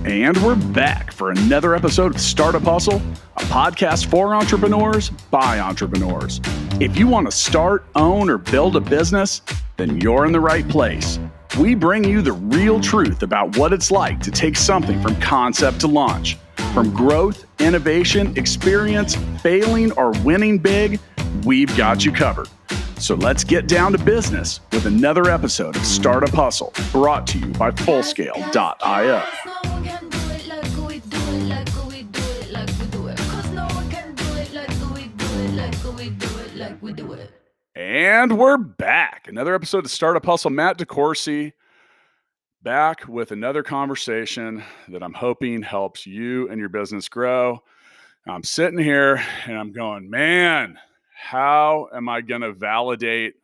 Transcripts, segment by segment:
And we're back for another episode of Startup Hustle, a podcast for entrepreneurs by entrepreneurs. If you want to start, own, or build a business, then you're in the right place. We bring you the real truth about what it's like to take something from concept to launch. From growth, innovation, experience, failing, or winning big, we've got you covered. So let's get down to business with another episode of Startup Hustle, brought to you by Fullscale.io. And we're back. Another episode of Startup Hustle. Matt DeCoursey back with another conversation that I'm hoping helps you and your business grow. I'm sitting here and I'm going, man, how am I going to validate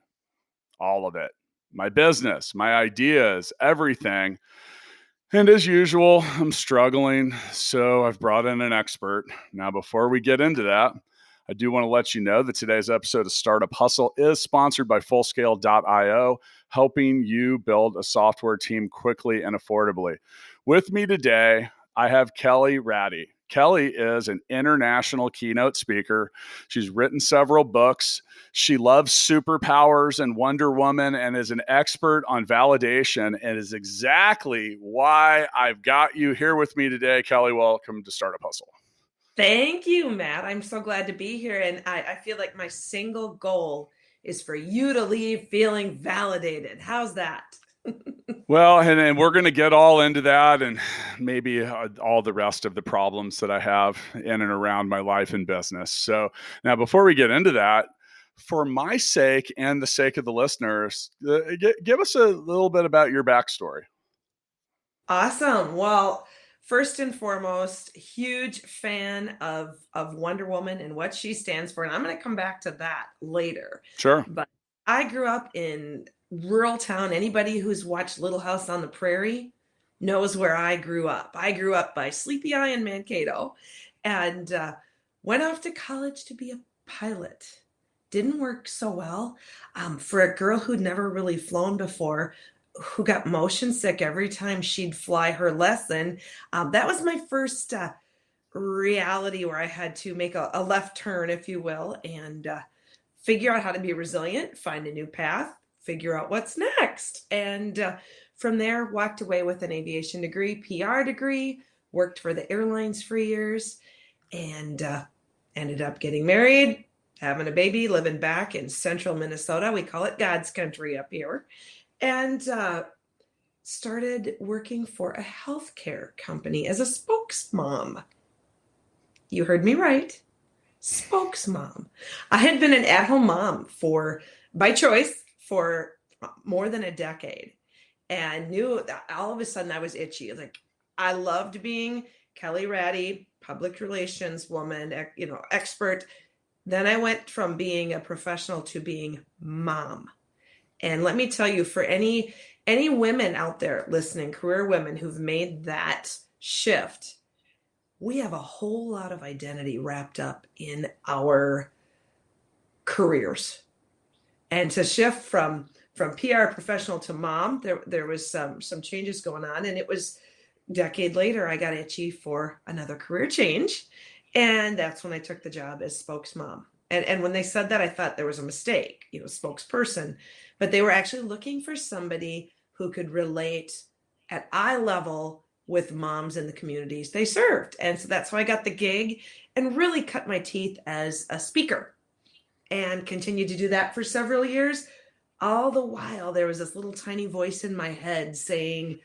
all of it? My business, my ideas, everything. And as usual, I'm struggling. So I've brought in an expert. Now, before we get into that, I do want to let you know that today's episode of Startup Hustle is sponsored by Fullscale.io, helping you build a software team quickly and affordably. With me today, I have Kelly Radi. Kelly is an international keynote speaker. She's written several books. She loves superpowers and Wonder Woman and is an expert on validation, and is exactly why I've got you here with me today. Kelly, welcome to Startup Hustle. Thank you, Matt. I'm so glad to be here. And I feel like my single goal is for you to leave feeling validated. How's that? Well, and we're going to get all into that and maybe all the rest of the problems that I have in and around my life and business. So now, before we get into that, for my sake and the sake of the listeners, give us a little bit about your backstory. Awesome. Well, first and foremost, huge fan of Wonder Woman and what she stands for. And I'm going to come back to that later. Sure. But I grew up in rural town. Anybody who's watched Little House on the Prairie knows where I grew up. I grew up by Sleepy Eye in Mankato and went off to college to be a pilot. Didn't work so well for a girl who'd never really flown before, who got motion sick every time she'd fly her lesson. That was my first reality where I had to make a left turn, if you will, and figure out how to be resilient, find a new path, figure out what's next. And from there, walked away with an aviation degree, PR degree, worked for the airlines for years, and ended up getting married, having a baby, living back in central Minnesota. We call it God's country up here. And started working for a healthcare company as a spokesmom. You heard me right. Spokesmom. I had been an at-home mom by choice for more than a decade, and knew that all of a sudden I was itchy. Like, I loved being Kelly Radi, public relations woman, expert. Then I went from being a professional to being mom. And let me tell you, for any women out there listening, career women who've made that shift, we have a whole lot of identity wrapped up in our careers. And to shift from PR professional to mom, there was some changes going on. And it was a decade later, I got itchy for another career change. And that's when I took the job as spokesmom. And when they said that, I thought there was a mistake, spokesperson. But they were actually looking for somebody who could relate at eye level with moms in the communities they served. And so that's how I got the gig and really cut my teeth as a speaker and continued to do that for several years. All the while, there was this little tiny voice in my head saying,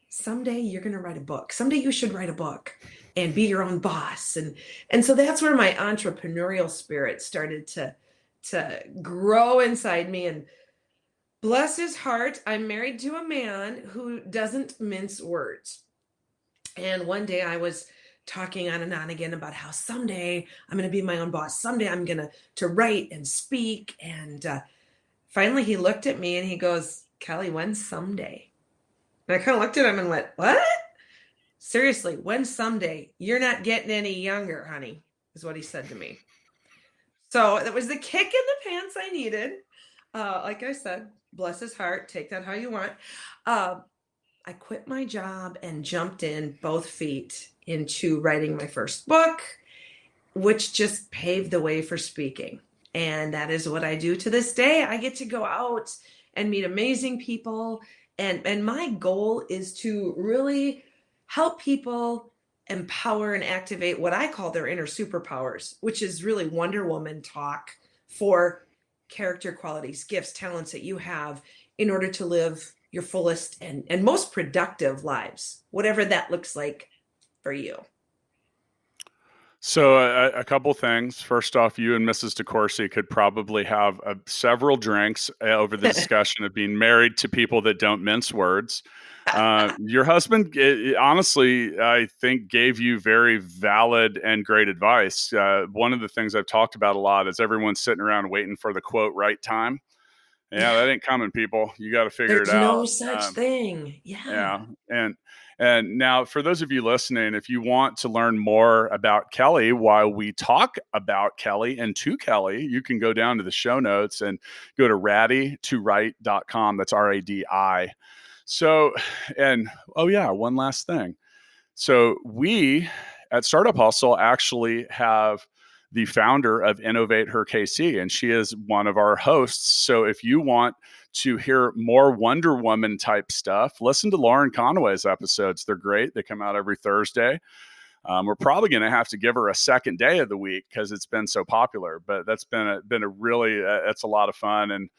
someday you're going to write a book. Someday you should write a book and be your own boss. And so that's where my entrepreneurial spirit started to grow inside me. And bless his heart, I'm married to a man who doesn't mince words. And one day I was talking on and on again about how someday I'm going to be my own boss. Someday I'm going to write and speak. And finally he looked at me and he goes, Kelly, when someday? And I kind of looked at him and went, what? Seriously, when someday? You're not getting any younger, honey, is what he said to me. So that was the kick in the pants I needed. Like I said, bless his heart, take that how you want. I quit my job and jumped in both feet into writing my first book, which just paved the way for speaking. And that is what I do to this day. I get to go out and meet amazing people. And my goal is to really help people empower and activate what I call their inner superpowers, which is really Wonder Woman talk for character qualities, gifts, talents that you have in order to live your fullest and most productive lives, whatever that looks like for you. So a couple things. First off, you and Mrs. DeCoursey could probably have several drinks over the discussion of being married to people that don't mince words. Your husband, honestly, I think gave you very valid and great advice. One of the things I've talked about a lot is everyone's sitting around waiting for the quote right time. Yeah, that ain't coming, people. You got to figure it There's no out. such thing. Yeah. Yeah, and now for those of you listening, if you want to learn more about Kelly while we talk about Kelly and to Kelly, you can go down to the show notes and go to radi2write.com. That's RADI. So, and oh yeah, one last thing. So we at Startup Hustle actually have the founder of Innovate Her KC, and she is one of our hosts. So if you want to hear more Wonder Woman type stuff, listen to Lauren Conway's episodes. They're great. They come out every Thursday. We're probably going to have to give her a second day of the week because it's been so popular. But that's been a really that's a lot of fun. And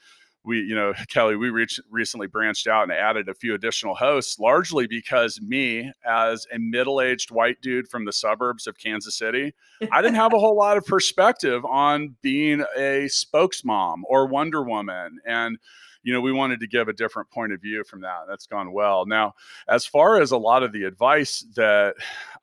we, Kelly, we recently branched out and added a few additional hosts, largely because me, as a middle-aged white dude from the suburbs of Kansas City, I didn't have a whole lot of perspective on being a spokesmom or Wonder Woman. And, we wanted to give a different point of view from that. That's gone well. Now, as far as a lot of the advice that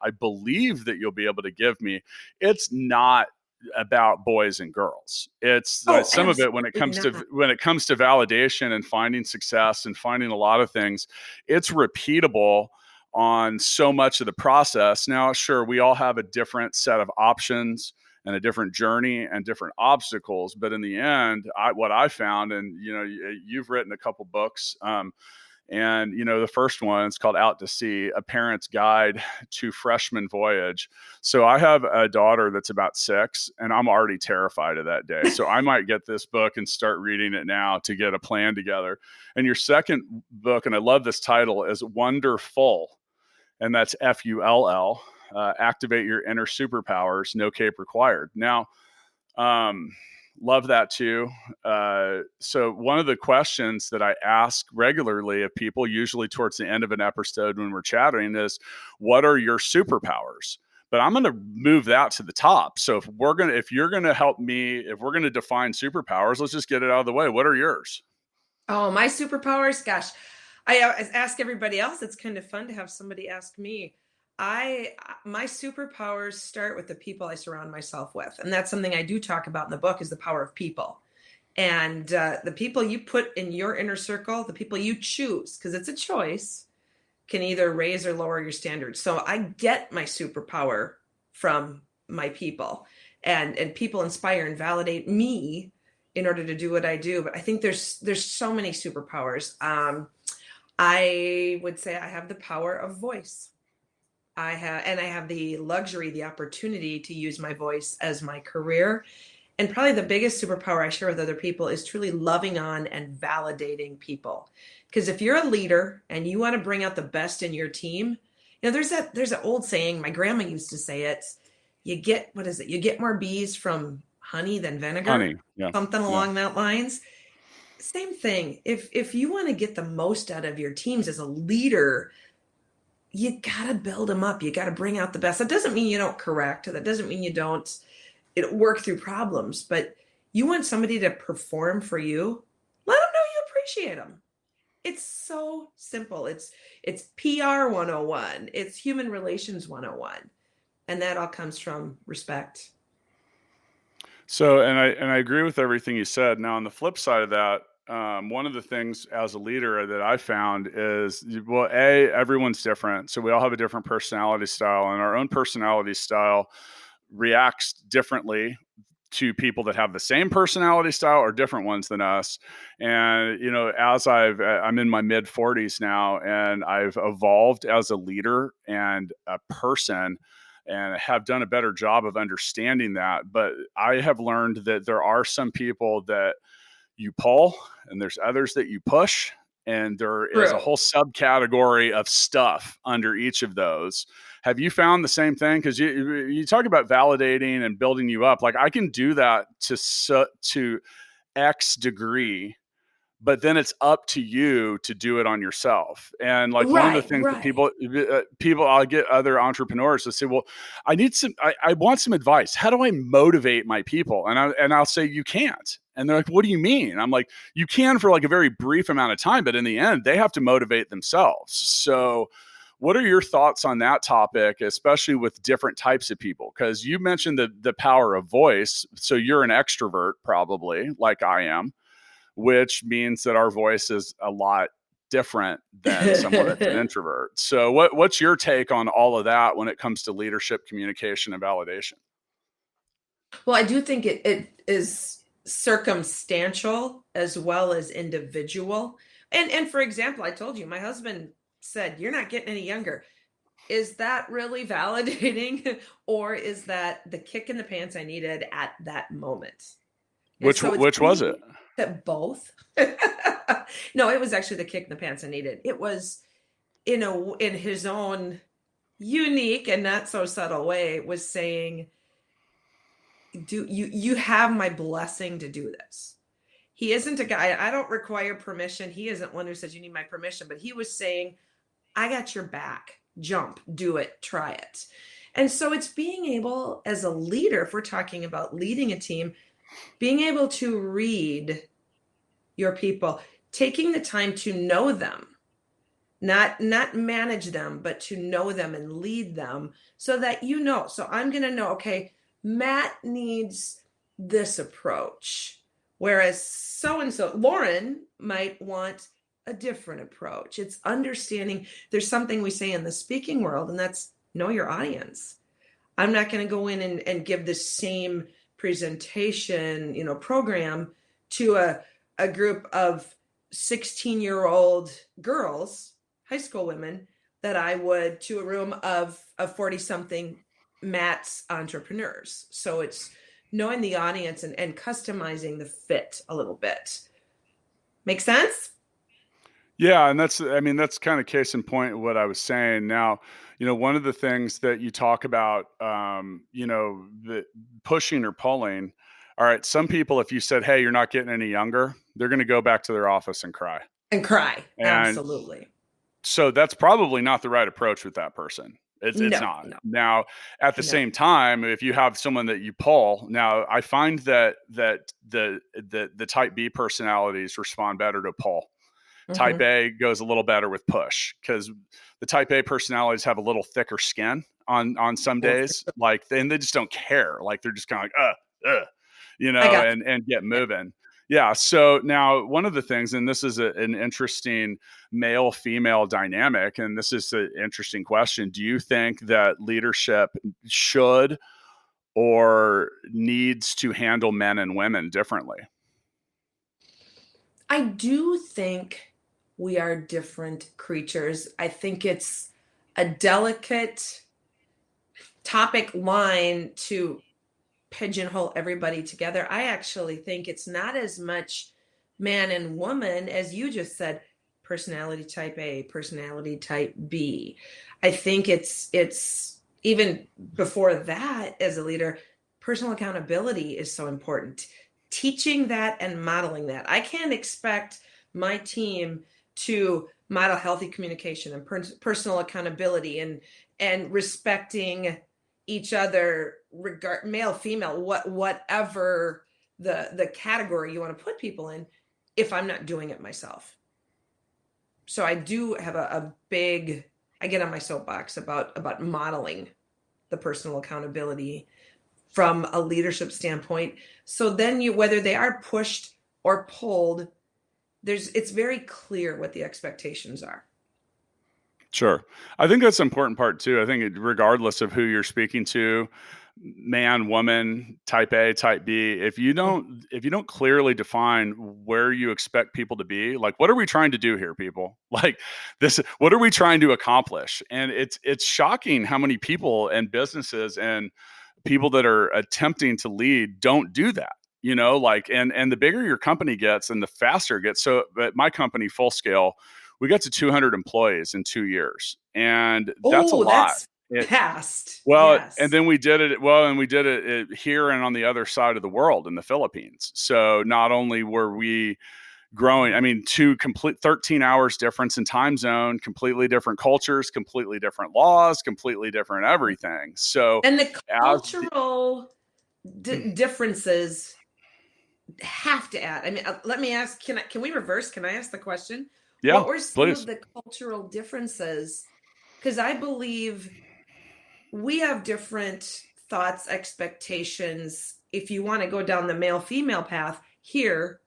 I believe that you'll be able to give me, it's not about boys and girls. It's Oh, some of it absolutely not. when it comes to validation and finding success and finding a lot of things, it's repeatable on so much of the process. Now, sure, we all have a different set of options and a different journey and different obstacles, but in the end, what I found, and you've written a couple books, and the first one, it's called Out to Sea, A Parent's Guide to Freshman Voyage. So I have a daughter that's about 6, and I'm already terrified of that day. So I might get this book and start reading it now to get a plan together. And your second book, and I love this title, is Wonderful, and that's FULL. Activate your inner superpowers, no cape required. Now, love that too. So one of the questions that I ask regularly of people, usually towards the end of an episode when we're chatting, is what are your superpowers? But I'm going to move that to the top. So if you're going to help me, if we're going to define superpowers, let's just get it out of the way. What are yours? Oh, my superpowers, gosh. I ask everybody else. It's kind of fun to have somebody ask me. My superpowers start with the people I surround myself with, and that's something I do talk about in the book, is the power of people. And the people you put in your inner circle, the people you choose, because it's a choice, can either raise or lower your standards. So I get my superpower from my people, and people inspire and validate me in order to do what I do. But I think there's so many superpowers. I would say I have the power of voice. I have the luxury, the opportunity to use my voice as my career. And probably the biggest superpower I share with other people is truly loving on and validating people. Because if you're a leader and you want to bring out the best in your team, there's an old saying, my grandma used to say it, you get, what is it? You get more bees from honey than vinegar, Honey. Yeah. something Yeah. along that lines. Same thing. If you want to get the most out of your teams as a leader, you got to build them up. You got to bring out the best. That doesn't mean you don't correct. That doesn't mean you don't work through problems, but you want somebody to perform for you, let them know you appreciate them. It's so simple. It's PR 101. It's human relations 101. And that all comes from respect. So, and I agree with everything you said. Now, on the flip side of that, one of the things as a leader that I found is, well, everyone's different. So we all have a different personality style, and our own personality style reacts differently to people that have the same personality style or different ones than us. And, as I'm in my mid 40s now, and I've evolved as a leader and a person, and have done a better job of understanding that. But I have learned that there are some people that you pull and there's others that you push. And there is a True. whole subcategory of stuff under each of those. Have you found the same thing? Because you talk about validating and building you up. Like I can do that to X degree, but then it's up to you to do it on yourself. And like one of the Right, things that right. people, I'll get other entrepreneurs to say, well, I want some advice. How do I motivate my people? And I'll say, you can't. And they're like, what do you mean? I'm like, you can for like a very brief amount of time, but in the end, they have to motivate themselves. So what are your thoughts on that topic, especially with different types of people? Because you mentioned the power of voice. So you're an extrovert, probably, like I am, which means that our voice is a lot different than someone that's an introvert. So what's your take on all of that when it comes to leadership, communication, and validation? Well, I do think it is circumstantial as well as individual. And for example, I told you my husband said, "You're not getting any younger." Is that really validating or is that the kick in the pants I needed at that moment? And Which so it's which was it? being that both. No, it was actually the kick in the pants I needed. It was in his own unique and not so subtle way was saying, do you have my blessing to do this? He isn't a guy, I don't require permission. He isn't one who says you need my permission, but he was saying, I got your back. Jump, do it, try it. And so it's being able as a leader, if we're talking about leading a team, being able to read your people, taking the time to know them, not manage them, but to know them and lead them so that so I'm going to know, okay, Matt needs this approach, whereas so and so Lauren might want a different approach. It's understanding. There's something we say in the speaking world, and that's know your audience. I'm not going to go in and give the same presentation, program to a group of 16-year-old girls, high school women, that I would to a room of 40-something Matt's entrepreneurs. So it's knowing the audience and customizing the fit a little bit. Make sense? Yeah, and that's kind of case in point what I was saying. Now, one of the things that you talk about, the pushing or pulling. All right, some people, if you said, "Hey, you're not getting any younger," they're going to go back to their office and cry. And cry. And Absolutely. so that's probably not the right approach with that person. It's No, not. no, Now, at the no. same time, if you have someone that you pull, now I find that the type B personalities respond better to pull. Type Mm-hmm. A goes a little better with push because the type A personalities have a little thicker skin on some Oh, days. Like, and they just don't care. Like they're just kind of like, I got and get you. moving. Yeah. So now one of the things, and this is an interesting male female dynamic, and this is an interesting question. Do you think that leadership should or needs to handle men and women differently? I do think we are different creatures. I think it's a delicate topic line to pigeonhole everybody together. I actually think it's not as much man and woman as you just said, personality type A, personality type B. I think it's even before that as a leader, personal accountability is so important. Teaching that and modeling that. I can't expect my team to model healthy communication and personal accountability and respecting each other, regard male female whatever the category you want to put people in, if I'm not doing it myself. So I do have a big, I get on my soapbox about modeling the personal accountability from a leadership standpoint. So then whether they are pushed or pulled, it's very clear what the expectations are. Sure. I think that's an important part too. I think regardless of who you're speaking to, man, woman, type A, type B, if you don't clearly define where you expect people to be, like, what are we trying to do here, people? Like, this, what are we trying to accomplish? And it's shocking how many people and businesses and people that are attempting to lead don't do that. Like, and the bigger your company gets and the faster it gets. So at my company, Full Scale, we got to 200 employees in 2 years, and that's a Oh, lot. that's It, fast. well, and Yes. then we did it well, and we did it here and on the other side of the world in the Philippines. So not only were we growing, I mean, two complete 13 hours difference in time zone, completely different cultures, completely different laws, completely different everything. So And the as cultural differences have to add. I mean, let me ask, can we reverse? Can I ask the question? yeah, What were some of please. the cultural differences? Because I believe we have different thoughts, expectations. If you want to go down the male female path here,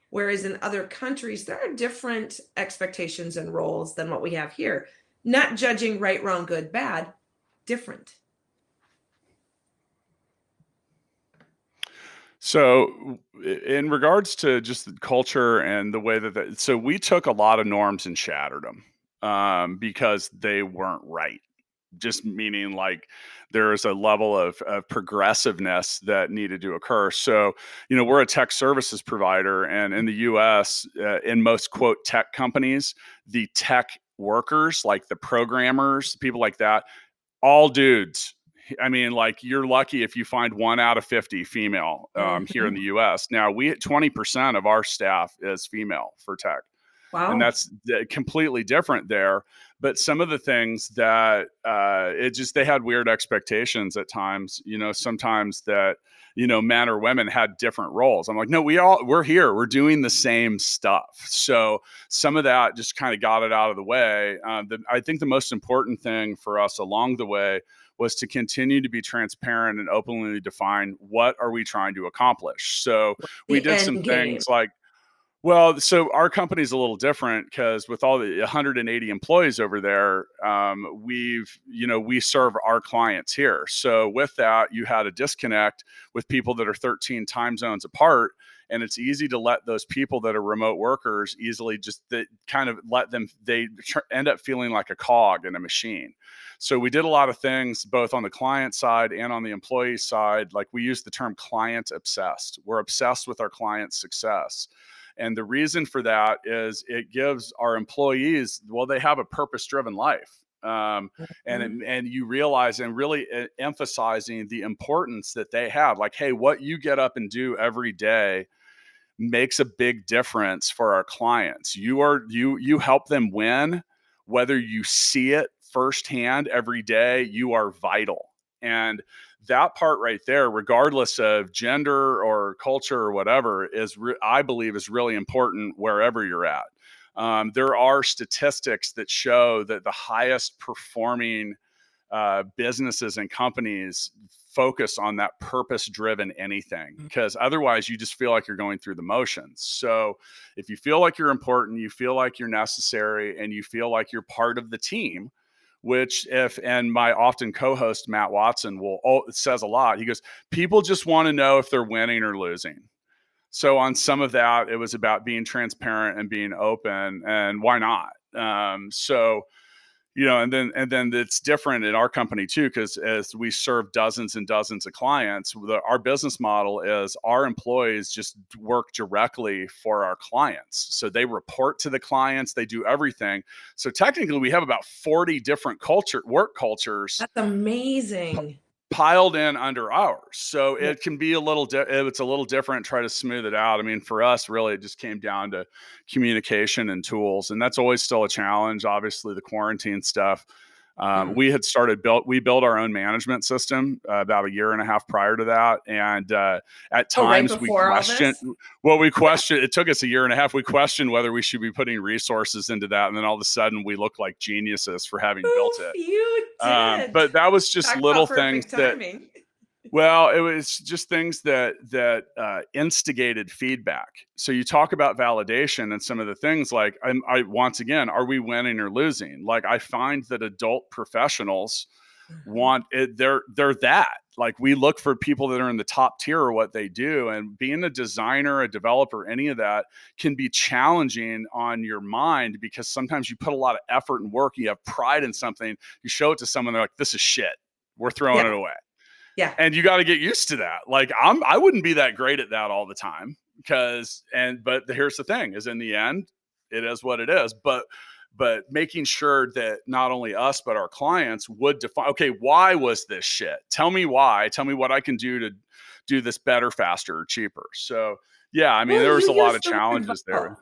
whereas in other countries, there are different expectations and roles than what we have here. Not judging right, wrong, good, bad, different. So, in regards to just the culture and the way so we took a lot of norms and shattered them because they weren't right. Just meaning like there's a level of progressiveness that needed to occur. So, we're a tech services provider, and in the US, in most quote tech companies, the tech workers, like the programmers, people like that, all dudes. I mean, like, you're lucky if you find 1 out of 50 female here in Mm-hmm. the US. Now, 20% of our staff is female for tech, and Wow. that's completely different there. But some of the things that they had weird expectations at times. Sometimes that men or women had different roles. I'm like, no, we're here, we're doing the same stuff. So some of that just kind of got it out of the way. I think the most important thing for us along the way was to continue to be transparent and openly define what are we trying to accomplish. So we The did some end game. things like, well, so our company's a little different because with all the 180 employees over there, we serve our clients here. So with that, you had a disconnect with people that are 13 time zones apart. And it's easy to let those people that are remote workers easily just kind of let them, end up feeling like a cog in a machine. So we did a lot of things both on the client side and on the employee side. Like, we use the term client obsessed. We're obsessed with our client's success. And the reason for that is it gives our employees, well, they have a purpose driven life. Mhm. And you realize and really emphasizing the importance that they have. Like, hey, what you get up and do every day makes a big difference for our clients. You help them win, whether you see it firsthand every day. You are vital. And that part right there, regardless of gender or culture or whatever, I believe is really important wherever you're at. There are statistics that show that the highest performing businesses and companies focus on that purpose driven anything, because otherwise you just feel like you're going through the motions. So if you feel like you're important, you feel like you're necessary, and you feel like you're part of the team, which and my often co-host Matt Watson says a lot. He goes, people just want to know if they're winning or losing. So on some of that, it was about being transparent and being open, and why not? And then it's different in our company too, because as we serve dozens and dozens of clients, our business model is our employees just work directly for our clients. So they report to the clients, they do everything. So technically, we have about 40 different work cultures That's amazing. piled in under ours. So Yeah. it can be it's a little different, try to smooth it out. I mean, for us, really, it just came down to communication and tools. And that's always still a challenge. Obviously, the quarantine stuff. Mm. We built our own management system about a year and a half prior to that. And at Oh, right times before all this? it took us a year and a half. We questioned whether we should be putting resources into that. And then all of a sudden we look like geniuses for having built Oof, it. you did. But that was just Talk little about things perfect that, timing. well, it was just things that instigated feedback. So you talk about validation and some of the things like, I once again, are we winning or losing? Like, I find that adult professionals want it. They're that. Like, we look for people that are in the top tier or what they do, and being a designer, a developer, any of that can be challenging on your mind, because sometimes you put a lot of effort and work, you have pride in something, you show it to someone, they're like, this is shit, we're throwing Yeah. it away. Yeah. And you got to get used to that. Like, I wouldn't be that great at that all the time, but here's the thing, is in the end, it is what it is. But making sure that not only us, but our clients would define, okay, why was this shit? Tell me why. Tell me what I can do to do this better, faster, or cheaper. So yeah, I mean, Well, there was you a lot used of the word challenges there. vital.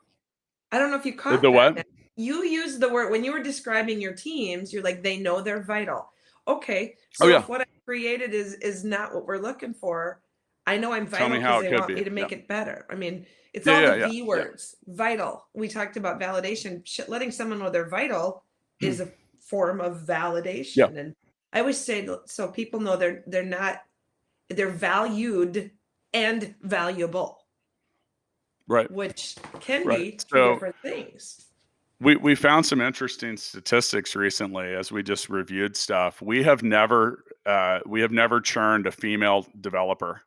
I don't know if you The caught what? that. You used the word when you were describing your teams. You're like, they know they're vital. Okay, Oh so yeah. if what I created is not what we're looking for, I know I'm Tell vital me how because it they could want be. me to Yeah. make it better. I mean, it's Yeah. all Yeah. the Yeah. V Yeah. words. Vital. We talked about validation. Letting someone know they're vital is a form of Yeah. validation. And I always say, so people know they're valued and valuable, Right. which can Right. be two So different things. we found some interesting statistics recently as we just reviewed stuff. We have never churned a female developer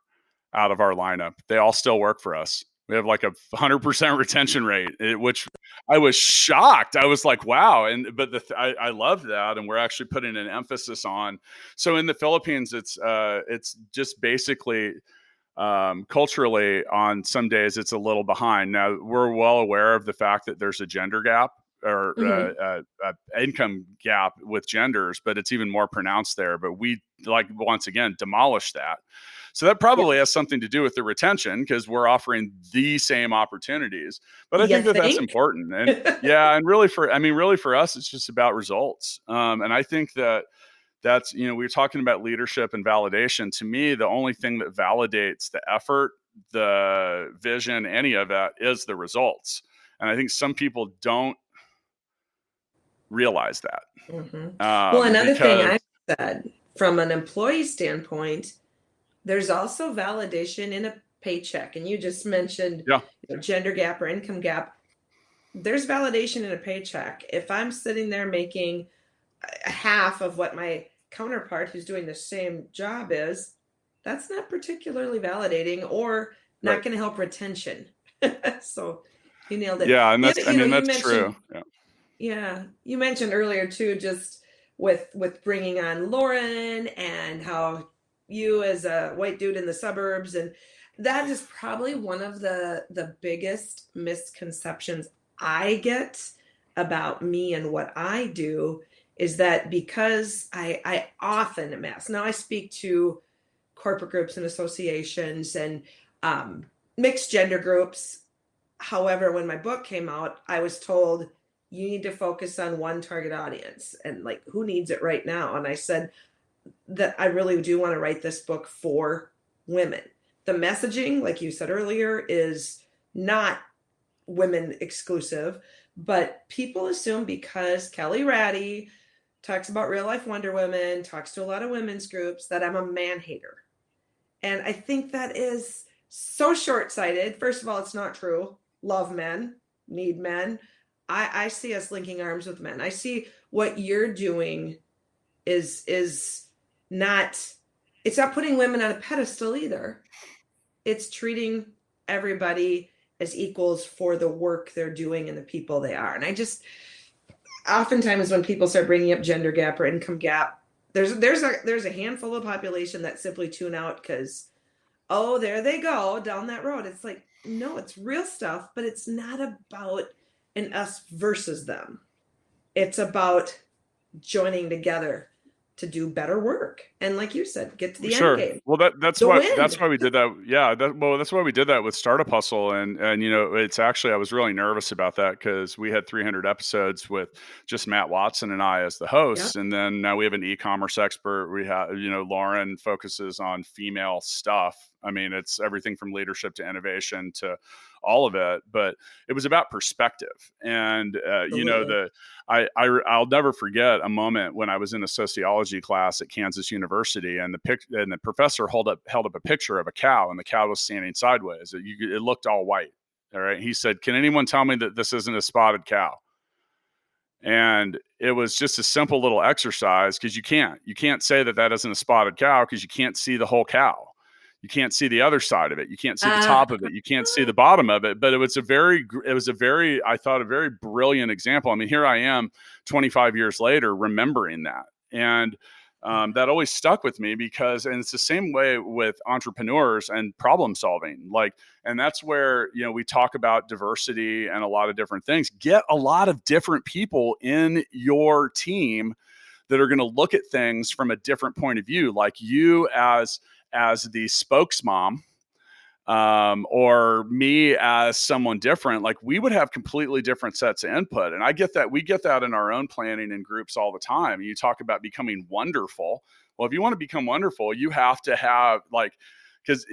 out of our lineup. They all still work for us. We have like a 100% retention rate, which I was shocked. I was like, wow. But I love that. And we're actually putting an emphasis on. So in the Philippines, it's just basically, culturally, on some days it's a little behind. Now, we're well aware of the fact that there's a gender gap, or Mhm. income gap with genders, but it's even more pronounced there. But we, like, once again, demolish that. So that probably Yeah. has something to do with the retention, because we're offering the same opportunities. But I You think that that's think? important. And yeah, and really for us, it's just about results. And I think that's, we were talking about leadership and validation. To me, the only thing that validates the effort, the vision, any of that, is the results. And I think some people don't realize that, Well, another thing because I said from an employee standpoint, there's also validation in a paycheck. And you just mentioned, yeah, gender gap or income gap. There's validation in a paycheck. If I'm sitting there making half of what my counterpart who's doing the same job is, that's not particularly validating or right, not going to help retention. So you nailed it. yeah, and The that's, other, I mean, you that's true. mentioned, yeah, you mentioned earlier too, just with bringing on Lauren and how you as a white dude in the suburbs, and that is probably one of the biggest misconceptions I get about me and what I do, is that because I often am asked. Now I speak to corporate groups and associations and mixed gender groups. However, when my book came out, I was told you need to focus on one target audience, and like, who needs it right now? And I said that I really do want to write this book for women. The messaging, like you said earlier, is not women exclusive, but people assume because Kelly Radi talks about real life Wonder Women, talks to a lot of women's groups, that I'm a man hater. And I think that is so short sighted. First of all, it's not true. Love men, need men. I see us linking arms with men. I see what you're doing is not, it's not putting women on a pedestal either. It's treating everybody as equals for the work they're doing and the people they are. And I just, oftentimes when people start bringing up gender gap or income gap, there's a handful of population that simply tune out because, oh, there they go down that road. It's like, no, it's real stuff, but it's not about an us versus them. It's about joining together to do better work. And like you said, get to the end Sure. game. Well, that's The why win. we did that. Yeah. That's why we did that with Startup Hustle. And it's actually, I was really nervous about that, because we had 300 episodes with just Matt Watson and I as the Yeah. hosts. And then now we have an e-commerce expert. We have, Lauren focuses on female stuff. I mean, it's everything from leadership to innovation to all of it, but it was about perspective. And, Absolutely. I'll never forget a moment when I was in a sociology class at Kansas University, and the professor held up a picture of a cow, and the cow was standing sideways. It looked all white. All right. He said, "Can anyone tell me that this isn't a spotted cow?" And it was just a simple little exercise, because you can't say that isn't a spotted cow, because you can't see the whole cow. You can't see the other side of it. You can't see the Uh, top of it. You can't see the bottom of it. But it was a very, I thought, a very brilliant example. I mean, here I am 25 years later remembering that. And that always stuck with me, because, and it's the same way with entrepreneurs and problem solving. Like, and that's where, we talk about diversity and a lot of different things. Get a lot of different people in your team that are going to look at things from a different point of view, like you as the spokesmom, or me as someone different. Like, we would have completely different sets of input. And I get that. We get that in our own planning and groups all the time. You talk about becoming wonderful. Well, if you want to become wonderful, you have to have, like, because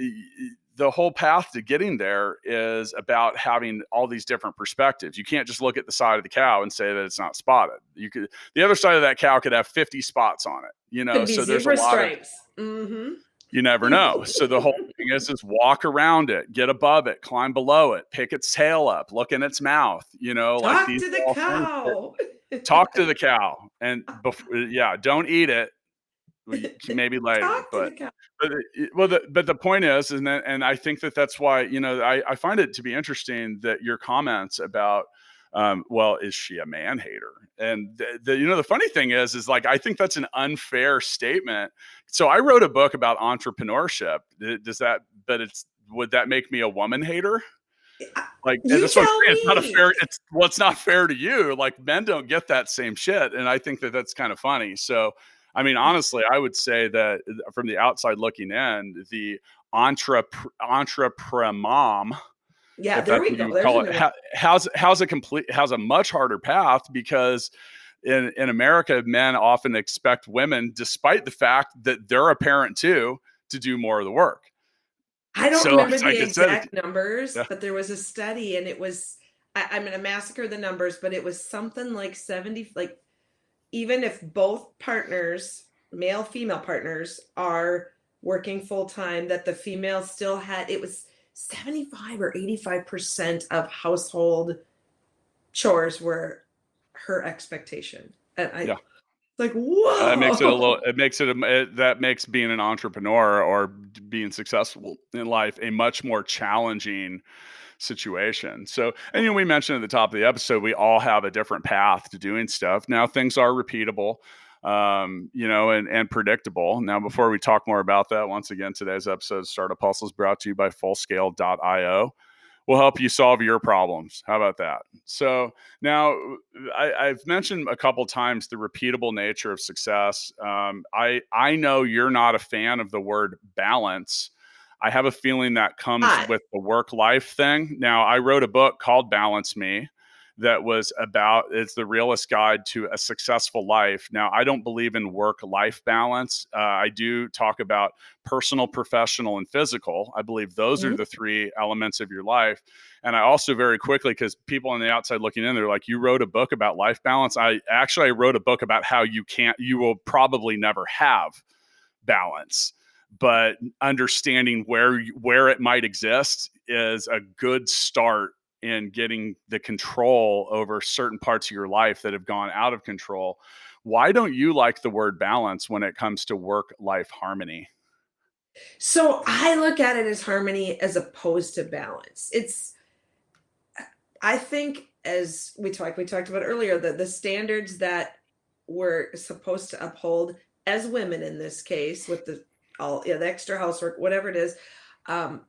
the whole path to getting there is about having all these different perspectives. You can't just look at the side of the cow and say that it's not spotted. The other side of that cow could have 50 spots on it, could be so there's a zebra lot of, stripes. Mm-hmm. you never know. So the whole thing is walk around it, get above it, climb below it, pick its tail up, look in its mouth, like Talk these to the are all things cow. that, talk to the cow, and don't eat it. Maybe later, Talk to the cow. but the point is, and I think that's why, I find it to be interesting that your comments about, well, is she a man hater? And the funny thing is like, I think that's an unfair statement. So I wrote a book about entrepreneurship. Would that make me a woman hater? Like, and You that's what I'm tell saying. It's not a me. fair. It's not fair to you. Like, men don't get that same shit, and I think that's kind of funny. So, I mean, honestly, I would say that from the outside looking in, the entrepreneur mom, Yeah, if there that's we what you go. would There's a call new it, one. has a much harder path, because in America, men often expect women, despite the fact that they're a parent too, to do more of the work. I don't So, remember the like I said, exact numbers, yeah, but there was a study and it was, I'm going to massacre the numbers, but it was something like 70, like even if both partners, male, female partners, are working full time, that the female still had, it was 75 or 85% of household chores were her expectation. And yeah. like, That makes it a little. whoa. That makes being an entrepreneur or being successful in life a much more challenging situation. So, and we mentioned at the top of the episode, we all have a different path to doing stuff. Now, things are repeatable, and predictable. Now, before we talk more about that, once again, today's episode of Startup Hustle is brought to you by Fullscale.io. We'll help you solve your problems. How about that? So now, I've mentioned a couple times the repeatable nature of success. I know you're not a fan of the word balance. I have a feeling that comes Hot. with the work life thing. Now, I wrote a book called Balance Me that was about, it's the realist guide to a successful life. Now, I don't believe in work life balance. I do talk about personal, professional, and physical. I believe those are Mhm. the three elements of your life. And I also, very quickly, because people on the outside looking in, they're like, you wrote a book about life balance. I wrote a book about how you will probably never have balance, but understanding where it might exist is a good start in getting the control over certain parts of your life that have gone out of control. Why don't you like the word balance when it comes to work life harmony? So I look at it as harmony as opposed to balance. I think, as we talked about earlier, the standards that we're supposed to uphold as women in this case, with the extra housework, whatever it is. um,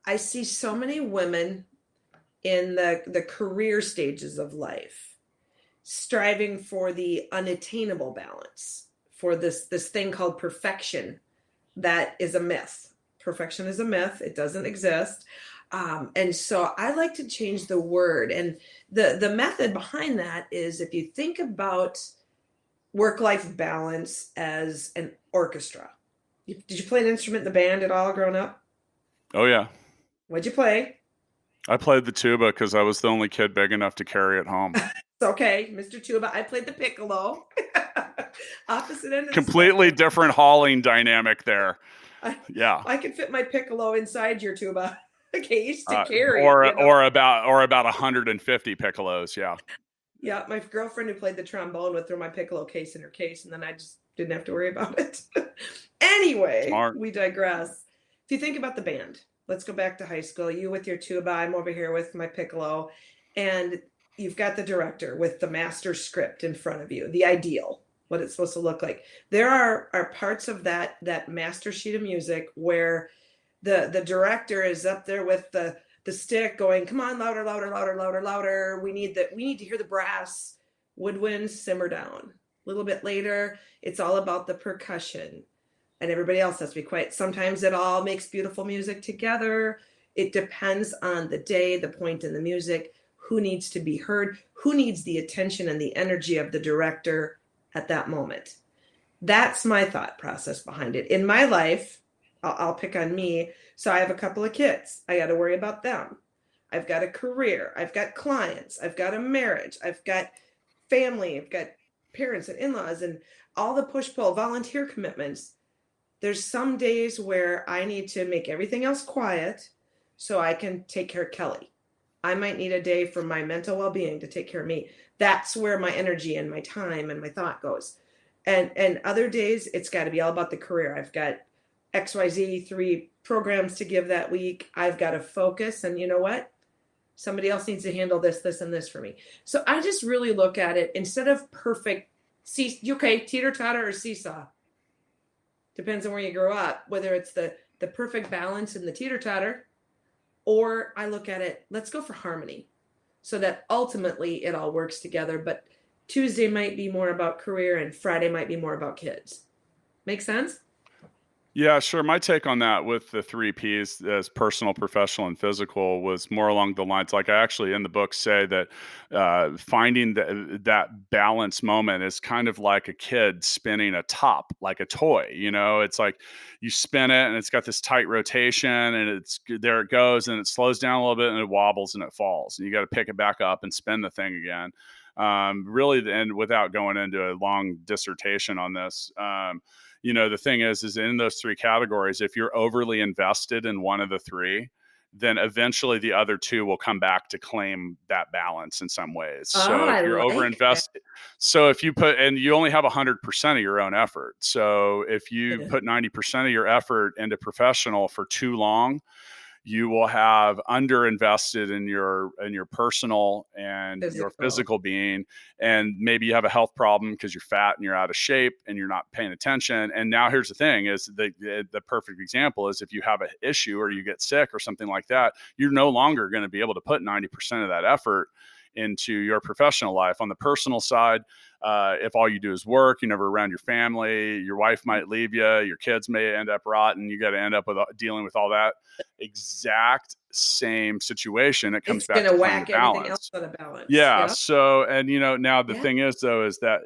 I see so many women in the career stages of life striving for the unattainable balance, for this thing called perfection. That is a myth. Perfection is a myth. It doesn't exist. And so I like to change the word. And the method behind that is, if you think about work-life balance as an orchestra. Did you play an instrument in the band at all growing up? Oh yeah, What'd you play? I played the tuba because I was the only kid big enough to carry it home. It's okay, Mr. Tuba. I played the piccolo. Opposite end of the Completely spectrum. different hauling dynamic there. I, Yeah. I can fit my piccolo inside your tuba. A case to uh, carry it, or you know. or about 150 piccolos. Yeah. Yeah, my girlfriend who played the trombone would throw my piccolo case in her case, and then I just didn't have to worry about it. Anyway, Smart. we digress. If you think about the band, let's go back to high school. You with your tuba, I'm over here with my piccolo, and you've got the director with the master script in front of you, the ideal, what it's supposed to look like. There are parts of that master sheet of music where the director is up there with the stick going, come on, louder, louder, louder, louder, louder. We need to hear the brass. Woodwind, simmer down. A little bit later, it's all about the percussion. And everybody else has to be quiet. Sometimes it all makes beautiful music together. It depends on the day, the point in the music, who needs to be heard, who needs the attention and the energy of the director at that moment. That's my thought process behind it. In my life, I'll pick on me. So I have a couple of kids. I got to worry about them. I've got a career. I've got clients. I've got a marriage. I've got family. I've got parents and in-laws and all the push-pull, volunteer commitments. There's some days where I need to make everything else quiet so I can take care of Kelly. I might need a day for my mental well-being to take care of me. That's where my energy and my time and my thought goes. And other days, it's got to be all about the career. I've got XYZ 3 programs to give that week. I've got to focus. And you know what? Somebody else needs to handle this, this, and this for me. So I just really look at it instead of perfect, teeter-totter or seesaw. Depends on where you grow up, whether it's the perfect balance in the teeter-totter, or I look at it, let's go for harmony so that ultimately it all works together. But Tuesday might be more about career and Friday might be more about kids. Make sense? Yeah, sure. My take on that with the three Ps as personal, professional, and physical was more along the lines like I actually in the book say that finding that balance moment is kind of like a kid spinning a top, like a toy. You know, it's like you spin it and it's got this tight rotation and there it goes and it slows down a little bit and it wobbles and it falls and you got to pick it back up and spin the thing again. Really, and without going into a long dissertation on this. The thing is in those three categories, if you're overly invested in one of the three, then eventually the other two will come back to claim that balance in some ways. Oh, So if I you're over like that. invested, so if you put, and you only have 100% of your own effort. So if you put 90% of your effort into professional for too long, you will have underinvested in your personal and your Physical. physical being, and maybe you have a health problem because you're fat and you're out of shape and you're not paying attention. And now here's the thing: is the perfect example is if you have an issue or you get sick or something like that, you're no longer going to be able to put 90% of that effort into your professional life. On the personal side, if all you do is work, you're never around your family, your wife might leave you, your kids may end up rotten, you got to end up with dealing with all that exact same situation. It comes It's back going to to finding the whack everything else balance. out of balance. Yeah. Yeah. So, and now the Yeah. thing is though, is that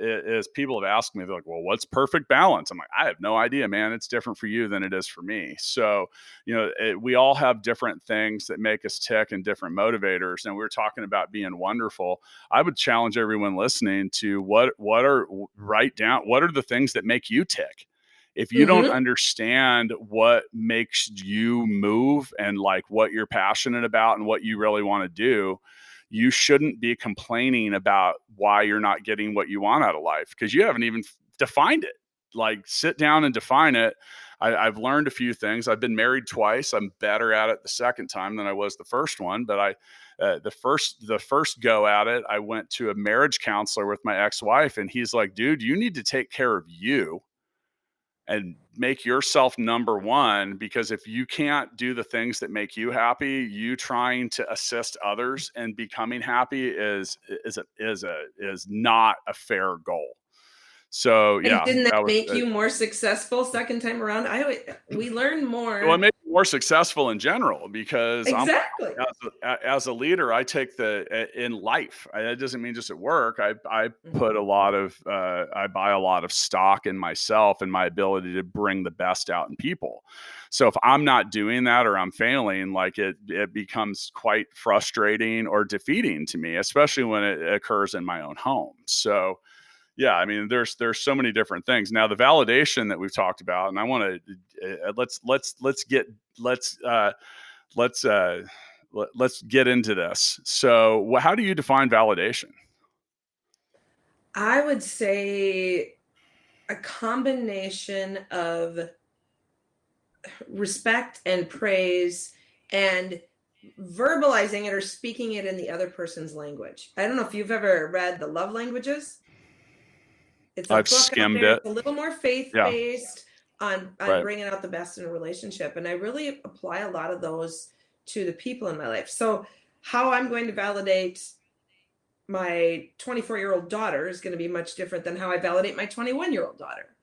people have asked me, they're like, well, what's perfect balance? I'm like, I have no idea, man. It's different for you than it is for me. So, we all have different things that make us tick and different motivators. And we were talking about being wonderful. I would challenge everyone listening to write down, what are the things that make you tick? If you don't Mm-hmm. understand what makes you move and like what you're passionate about and what you really want to do, you shouldn't be complaining about why you're not getting what you want out of life because you haven't even defined it. Like sit down and define it. I've learned a few things. I've been married twice. I'm better at it the second time than I was the first one. But the first go at it, I went to a marriage counselor with my ex-wife, and he's like, "Dude, you need to take care of you and make yourself number one, because if you can't do the things that make you happy, you trying to assist others and becoming happy is not a fair goal." So And yeah, didn't that that was make you more successful second time around? We learn well, it more. makes me more successful in general because Exactly. as a leader, I take in life. That doesn't mean just at work. I put Mhm. a lot of I buy a lot of stock in myself and my ability to bring the best out in people. So if I'm not doing that or I'm failing, like it becomes quite frustrating or defeating to me, especially when it occurs in my own home. So yeah, I mean, there's so many different things. Now, the validation that we've talked about, and I want to let's let's get into this. So, how do you define validation? I would say a combination of respect and praise and verbalizing it or speaking it in the other person's language. I don't know if you've ever read The Love Languages. It's a I've book out skimmed there. it. It's a little more Yeah. faith-based on Right. bringing out the best in a relationship, and I really apply a lot of those to the people in my life. So how I'm going to validate my 24-year-old daughter is going to be much different than how I validate my 21-year-old daughter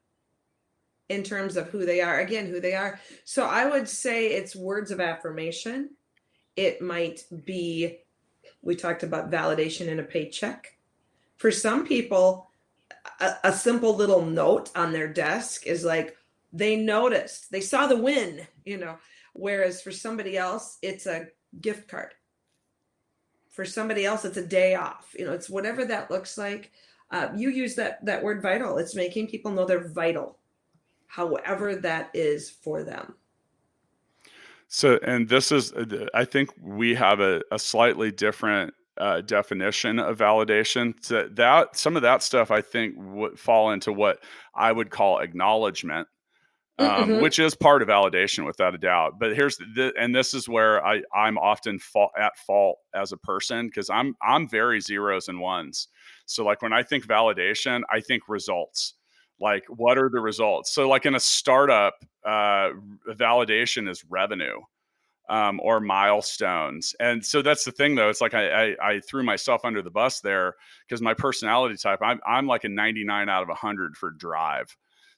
in terms of who they are, again, who they are. So I would say it's words of affirmation. It might be, we talked about validation in a paycheck. For some people, a simple little note on their desk is like, they noticed, they saw the win, whereas for somebody else, it's a gift card. For somebody else, it's a day off. It's whatever that looks like. You use that word vital. It's making people know they're vital, however that is for them. So, and this is, I think we have a slightly different definition of validation. So that some of that stuff I think would fall into what I would call acknowledgement, Mm-hmm. which is part of validation without a doubt. But and this is where I'm often at fault as a person because I'm very zeros and ones. So like when I think validation, I think results. Like what are the results? So like in a startup, validation is revenue, or milestones. And so that's the thing, though. It's like I threw myself under the bus there because my personality type, I'm like a 99 out of 100 for drive.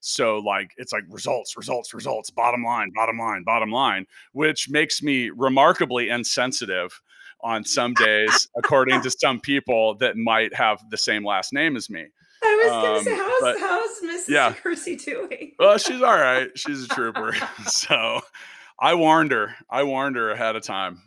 So like it's like results, results, results, bottom line, bottom line, bottom line, which makes me remarkably insensitive on some days, according to some people that might have the same last name as me. I was gonna say, But how's Mrs. yeah, DeCoursey doing? well, she's all right. She's a trooper. So I warned her. I warned her ahead of time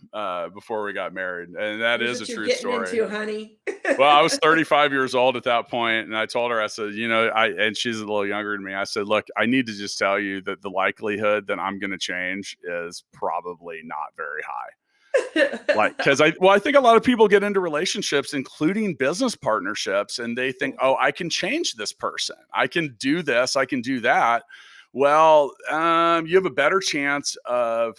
before we got married, and that Here's is a what you're true getting story. into, honey. Well, I was 35 years old at that point, and I told her, I said, and she's a little younger than me. I said, look, I need to just tell you that the likelihood that I'm going to change is probably not very high. Like, because I think a lot of people get into relationships, including business partnerships, and they think, oh, I can change this person. I can do this. I can do that. Well, you have a better chance of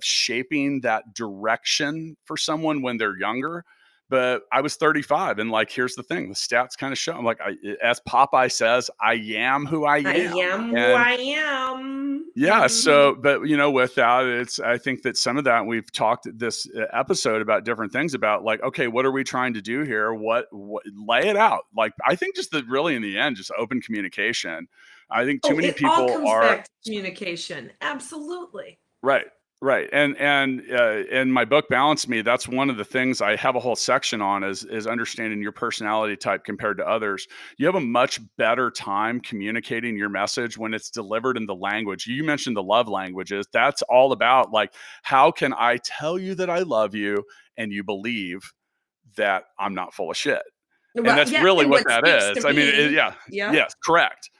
shaping that direction for someone when they're younger. But I was 35, and like, here's the thing: the stats kind of show. I'm like, as Popeye says, I am who I I am, am who and I am. yeah. So, but with that, I think that some of that we've talked this episode about different things about like, okay, what are we trying to do here? What lay it out? Like, I think just that really in the end, just open communication. I think too Oh, many it all people comes are back to communication. Absolutely. right. Right. And in my book, Balance Me, that's one of the things I have a whole section on is understanding your personality type compared to others. You have a much better time communicating your message when it's delivered in the language. You mentioned the love languages. That's all about like, how can I tell you that I love you and you believe that I'm not full of shit? And Well, that's yeah, really and what what that speaks to is. I mean, me, yeah, yep. yes, correct.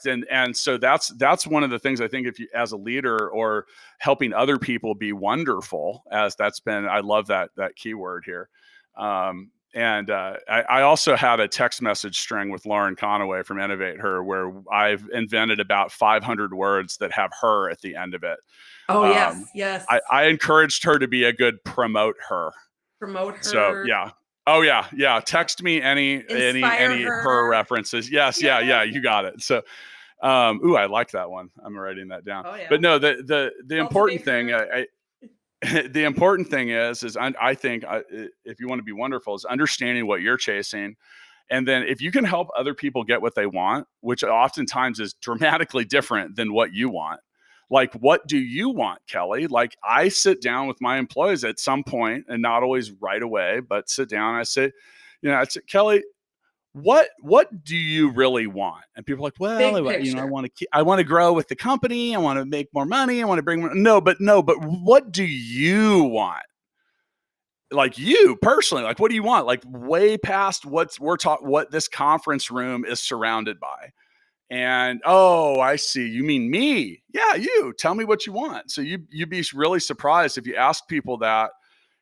And so that's one of the things I think if you as a leader or helping other people be wonderful, as that's been, I love that keyword here. I also had a text message string with Lauren Conaway from Innovate Her where I've invented about 500 words that have her at the end of it. Oh, Um, yes, yes. I encouraged her to be a good promote her. Promote So her, yeah. Oh yeah. Text me inspire any her her. references. Yes, Yeah. you got it. So I like that one. I'm writing that down. Oh, But yeah. no, the important Cultivate thing, her. the important thing is I think if you want to be wonderful, is understanding what you're chasing, and then if you can help other people get what they want, which oftentimes is dramatically different than what you want. Like, what do you want, Kelly? Like, I sit down with my employees at some point, and not always right away, but sit down. I say, I say, Kelly, what do you really want? And people are like, well, Big I picture. want I want to grow with the company. I want to make more money. I want to bring more. No, but what do you want? Like you personally, like what do you want? Like way past what this conference room is surrounded by. And oh, I see. You mean me? Yeah, you. Tell me what you want. So you'd be really surprised if you ask people that,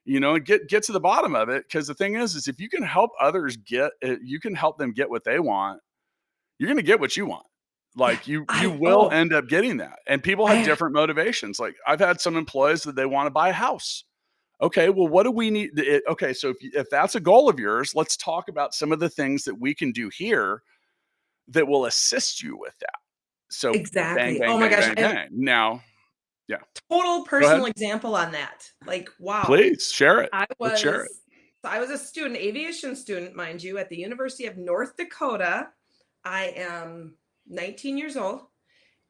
and get to the bottom of it. Because the thing is if you can help others you can help them get what they want, you're going to get what you want. Yeah. Like you will end up getting that. And people have I different motivations. Like I've had some employees that they want to buy a house. Okay, well, what do we need? Okay, so if that's a goal of yours, let's talk about some of the things that we can do here that will assist you with that. So bang, exactly. bang, Oh my bang, gosh. bang, I have bang. Now, yeah, total go ahead. personal example on that. Like, wow. Please share it. I Let's share it. was I was a student, aviation student, mind you, at the University of North Dakota. I am 19 years old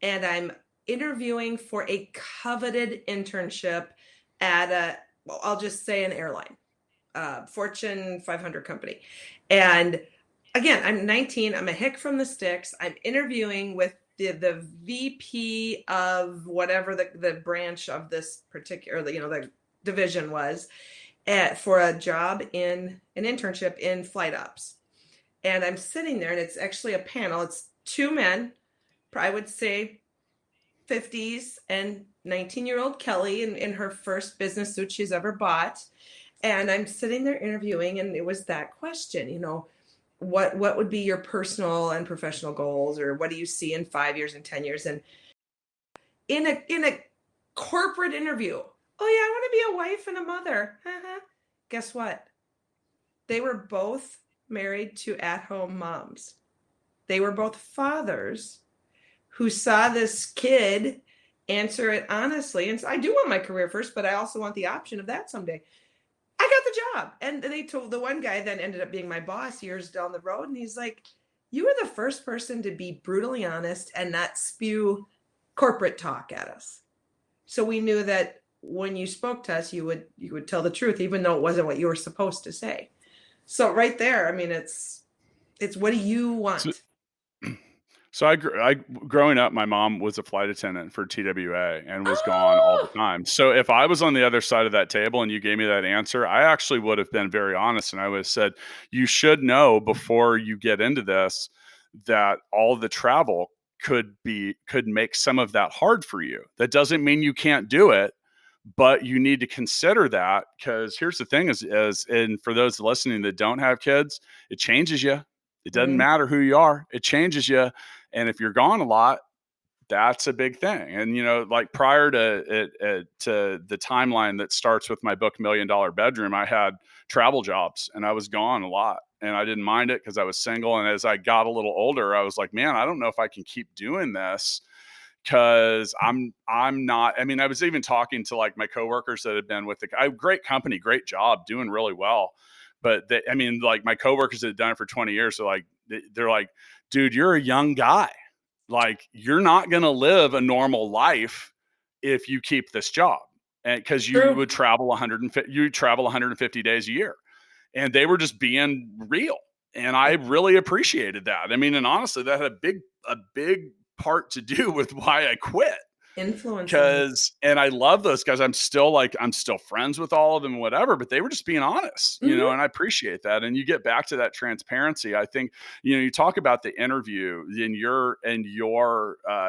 and I'm interviewing for a coveted internship at well, I'll just say an airline, Fortune 500 company. And again, I'm 19. I'm a hick from the sticks. I'm interviewing with the VP of whatever the branch of this particular, the division was for a job in an internship in flight ops. And I'm sitting there and it's actually a panel. It's two men, I would say 50s, and 19-year-old Kelly in her first business suit she's ever bought. And I'm sitting there interviewing, and it was that question, what would be your personal and professional goals, or what do you see in 5 years and 10 years? And in a corporate interview, oh yeah, I want to be a wife and a mother. Guess what? They were both married to at-home moms. They were both fathers who saw this kid answer it honestly. And so I do want my career first, but I also want the option of that someday. I got the job. And they told the one guy then ended up being my boss years down the road. And he's like, you were the first person to be brutally honest and not spew corporate talk at us. So we knew that when you spoke to us, you would tell the truth, even though it wasn't what you were supposed to say. So right there, I mean, it's what do you want? So growing up, my mom was a flight attendant for TWA and was gone all the Oh, time. So if I was on the other side of that table and you gave me that answer, I actually would have been very honest. And I would have said, you should know before you get into this that all the travel could make some of that hard for you. That doesn't mean you can't do it, but you need to consider that, because here's the thing and for those listening that don't have kids, it changes you. It doesn't mm, matter who you are. It changes you. And if you're gone a lot, that's a big thing. And like prior to to the timeline that starts with my book $1,000,000 Bedroom, I had travel jobs and I was gone a lot, and I didn't mind it because I was single. And as I got a little older, I was like, man, I don't know if I can keep doing this, because I'm not. I mean, I was even talking to like my coworkers that had been with great company, great job, doing really well. But like my coworkers that had done it for 20 years, they're like, dude, you're a young guy. Like, you're not going to live a normal life if you keep this job. And because you true. would travel 150 days a year. And they were just being real. And I really appreciated that. I mean, and honestly, that had a big part to do with why I quit. Influence on you. And I love those guys. I'm still friends with all of them, whatever, but they were just being honest, Mhm. and I appreciate that. And you get back to that transparency. I think, you talk about the interview in your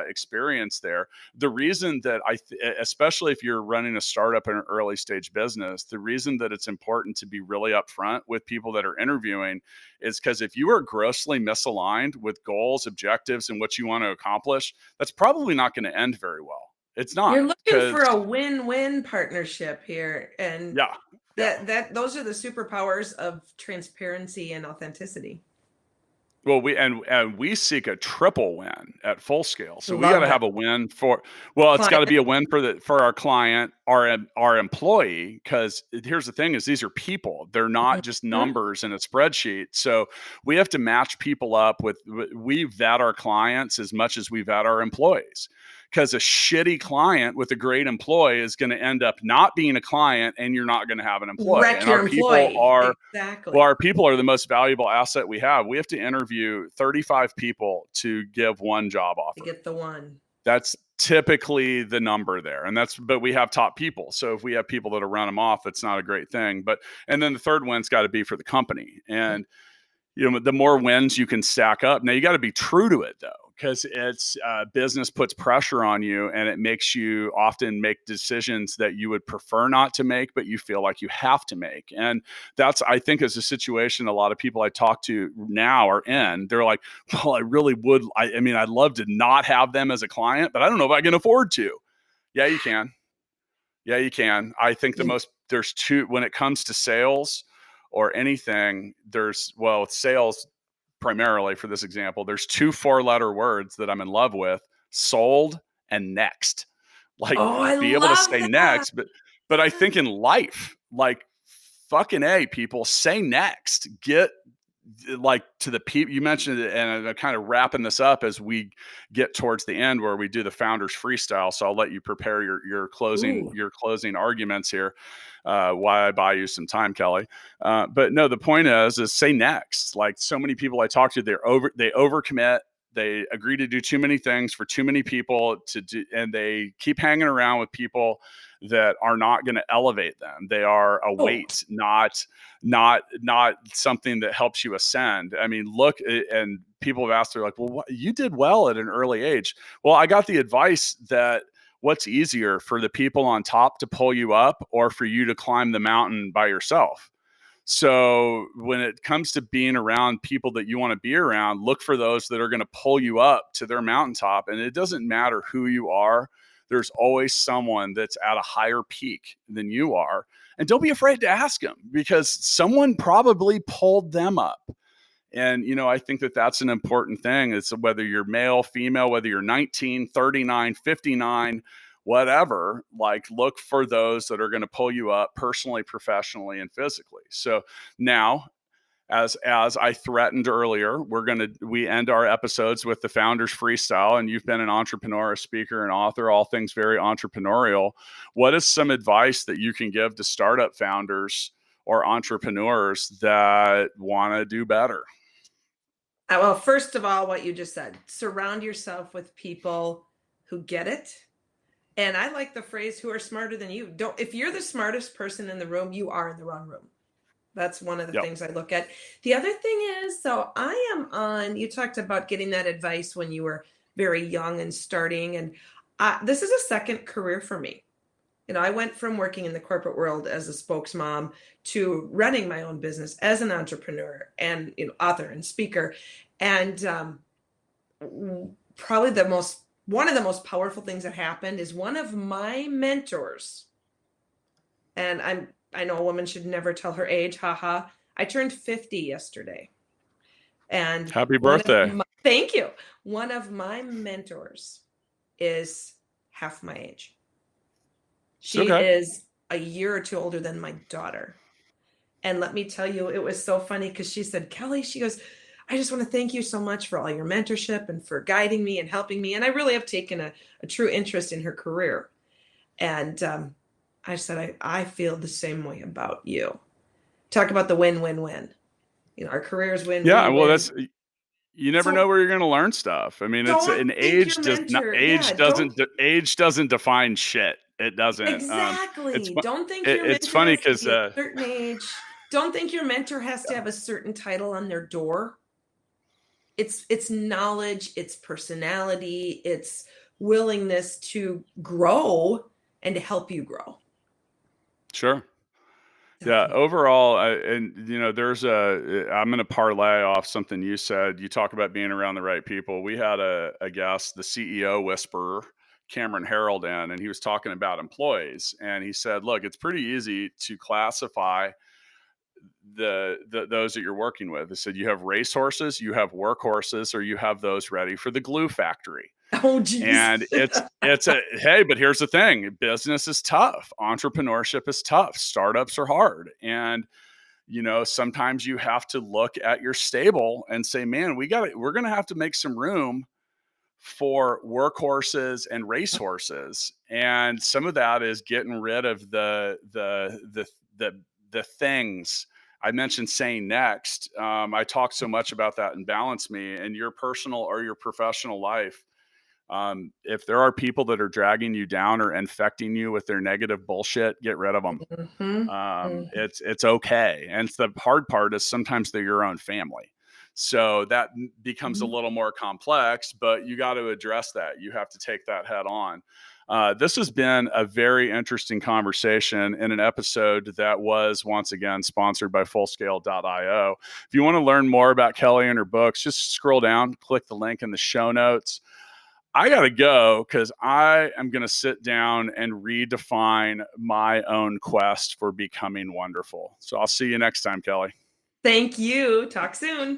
experience there. The reason that especially if you're running a startup in an early stage business, the reason that it's important to be really upfront with people that are interviewing is because if you are grossly misaligned with goals, objectives, and what you want to accomplish, that's probably not going to end very well. It's not, You're looking because for a win-win partnership here, and yeah, yeah. those are the superpowers of transparency and authenticity. Well, we seek a triple win at Full Scale. So we got Love to that. have a win it's got to Client. be a win for our client, our employee, because here's the thing is these are people. They're not just Mhm. numbers in a spreadsheet. So we have to match people up we vet our clients as much as we vet our employees. Because a shitty client with a great employee is going to end up not being a client, and you're not going to have an employee. Wreck And your employee. Exactly. our people are the most valuable asset we have. We have to interview 35 people to give one job To offer. get the one. That's typically the number there. But we have top people. So if we have people that are run them off, it's not a great thing. And then the third win's got to be for the company. And the more wins you can stack up. Now you got to be true to it though, because it's business puts pressure on you, and it makes you often make decisions that you would prefer not to make, but you feel like you have to make. And that's, I think, is a situation a lot of people I talk to now are in. They're like, well, I really would. I mean, I'd love to not have them as a client, but I don't know if I can afford to. Yeah, you can. Yeah, you can. I think there's two, when it comes to sales or anything, sales primarily for this example, there's two 4-letter words that I'm in love with: sold and next. Like, Oh, I be able to love say that. next, but I think in life, like, fucking A, people, say next. Get like to the people you mentioned it, and I'm kind of wrapping this up as we get towards the end where we do the founders freestyle. So I'll let you prepare your closing Ooh. arguments here. Why I buy you some time, Kelly. But no, the point is say next. Like, so many people I talk to, they overcommit. They agree to do too many things for too many people to do, and they keep hanging around with people that are not going to elevate them. They are a Oh, weight, not something that helps you ascend. I mean, look, and people have asked, they're like, well, you did well at an early age. Well, I got the advice that what's easier, for the people on top to pull you up, or for you to climb the mountain by yourself? So when it comes to being around people that you want to be around, look for those that are going to pull you up to their mountaintop. And it doesn't matter who you are. There's always someone that's at a higher peak than you are. And don't be afraid to ask them, because someone probably pulled them up. And, I think that that's an important thing. It's whether you're male, female, whether you're 19, 39, 59, whatever, like, look for those that are going to pull you up personally, professionally, and physically. So now, as I threatened earlier, we end our episodes with the founders freestyle, and you've been an entrepreneur, a speaker, an author, all things very entrepreneurial. What is some advice that you can give to startup founders or entrepreneurs that want to do better? Well, first of all, what you just said, surround yourself with people who get it. And I like the phrase, who are smarter than you. If you're the smartest person in the room, you are in the wrong room. That's one of the Yep. things I look at. The other thing is, so you talked about getting that advice when you were very young and starting. And this is a second career for me. I went from working in the corporate world as a spokesmom to running my own business as an entrepreneur and author and speaker. And probably one of the most powerful things that happened is one of my mentors, and I know a woman should never tell her age, haha. I turned 50 yesterday. And happy birthday. Thank you. One of my mentors is half my age. She is a year or two older than my daughter. And let me tell you, it was so funny because she said, Kelly, she goes, I just want to thank you so much for all your mentorship and for guiding me and helping me. And I really have taken a true interest in her career. And I said, I feel the same way about you. Talk about the win-win-win. Our careers win. Yeah, we well, win. you never know where you're going to learn stuff. I mean, it's an Your mentor. age doesn't define shit. It doesn't. Exactly. Don't think your it's mentor funny has to because be a certain age. Don't think your mentor has to have a certain title on their door. It's knowledge, it's personality, it's willingness to grow and to help you grow. Sure. Yeah. Overall, I'm going to parlay off something you said. You talk about being around the right people. We had a guest, the CEO whisperer, Cameron Harold, in, and he was talking about employees. And he said, look, it's pretty easy to classify those that you're working with. He said, you have racehorses, you have workhorses, or you have those ready for the glue factory. Oh, geez. And hey, but here's the thing: business is tough, entrepreneurship is tough, startups are hard, and sometimes you have to look at your stable and say, man, we're going to have to make some room for workhorses and racehorses, and some of that is getting rid of the things. I mentioned saying next. I talk so much about that in Balance Me, in your personal or your professional life. If there are people that are dragging you down or infecting you with their negative bullshit, get rid of them. Mm-hmm. It's okay. And the hard part is sometimes they're your own family. So that becomes a Mhm. little more complex, but you got to address that. You have to take that head on. This has been a very interesting conversation in an episode that was once again sponsored by Fullscale.io. If you want to learn more about Kelly and her books, just scroll down, click the link in the show notes. I got to go because I am going to sit down and redefine my own quest for becoming wonderful. So I'll see you next time, Kelly. Thank you. Talk soon.